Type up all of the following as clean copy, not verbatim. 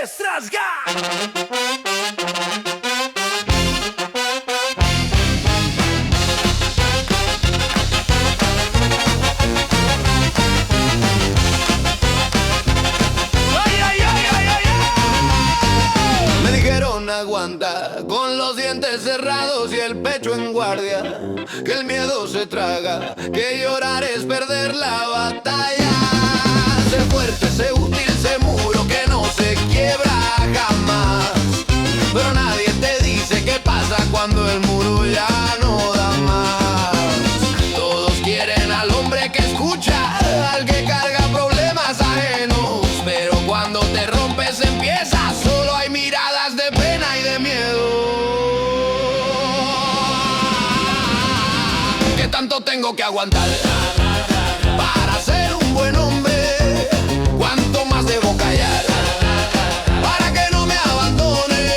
quieres rasgar. Ay, ay, ay, ay, ay, ay. Me dijeron aguanta, con los dientes cerrados y el pecho en guardia, que el miedo se traga, que llorar es perder la batalla. Sé fuerte, sé útil, sé muro que no se quiebra jamás. Pero nadie te dice qué pasa cuando el muro ya no da más. Todos quieren al hombre que escucha, al que carga problemas ajenos. Pero cuando te rompes empieza, solo hay miradas de pena y de miedo. ¿Qué tanto tengo que aguantar para ser un buen hombre? ¿Cuánto más debo callar para que no me abandone?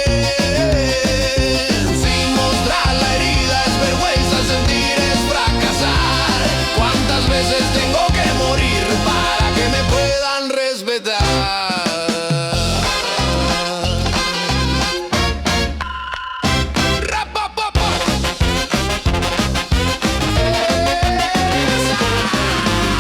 Sin mostrar la herida es vergüenza, sentir es fracasar. ¿Cuántas veces tengo que morir para que me puedan respetar?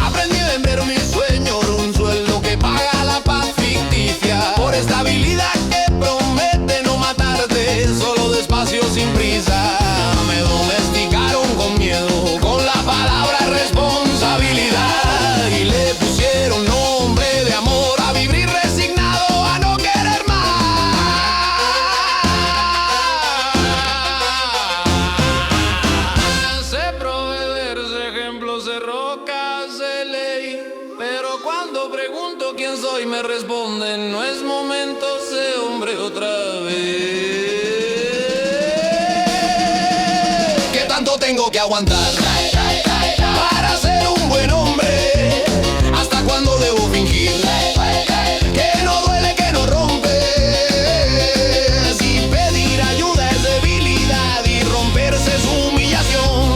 Aprendí a vender mi sueño por un sueldo que paga la paz ficticia, por estabilidad que promete no matarte, solo despacio sin prisa. Me domesticaron con miedo, con la palabra responsabilidad, y le pusieron nombre de amor a vivir resignado a no querer más. Sé proveer, sé ejemplos, sé rocas, sé ley, pero cuando pregunto quién soy me responden no es momento, sé hombre otra vez. ¿Qué tanto tengo que aguantar para ser un buen hombre? ¿Hasta cuándo debo fingir que no duele, que no rompe? Si pedir ayuda es debilidad y romperse es humillación,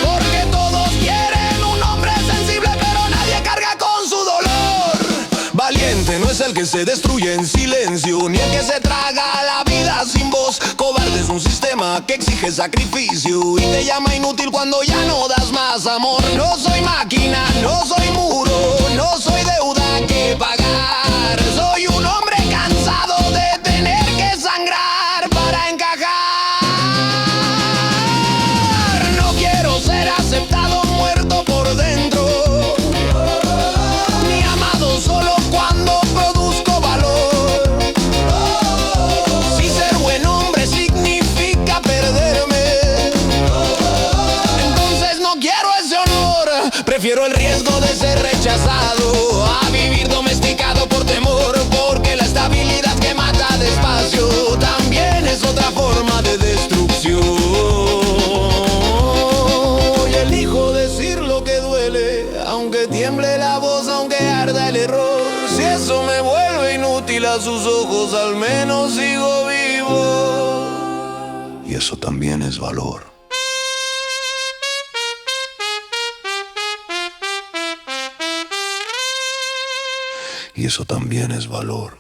porque todos quieren un hombre sensible, pero nadie carga con su dolor. Valiente no es el que se destruye en silencio, ni el que se traga la vida sin voz. Cobarde es un sistema que exige sacrificio y te llama inútil cuando ya no das más amor. No soy máquina, no soy muro, no soy deuda que pagar. Soy un hombre cansado de tener que sangrar para encajar. No quiero ser aceptado muerto por dentro, ni amado solo cuando produzco valor. Si ser buen hombre significa perderme, entonces no quiero ese honor. Prefiero el riesgo de ser rechazado a vivir domesticado por temor, porque la estabilidad que mata despacio también es otra forma de destrucción. Y elijo decir lo que duele, aunque tiemble la voz, aunque arda el error. Si eso me vuelve inútil a sus ojos, al menos sigo vivo. Y eso también es valor. Y eso también es valor.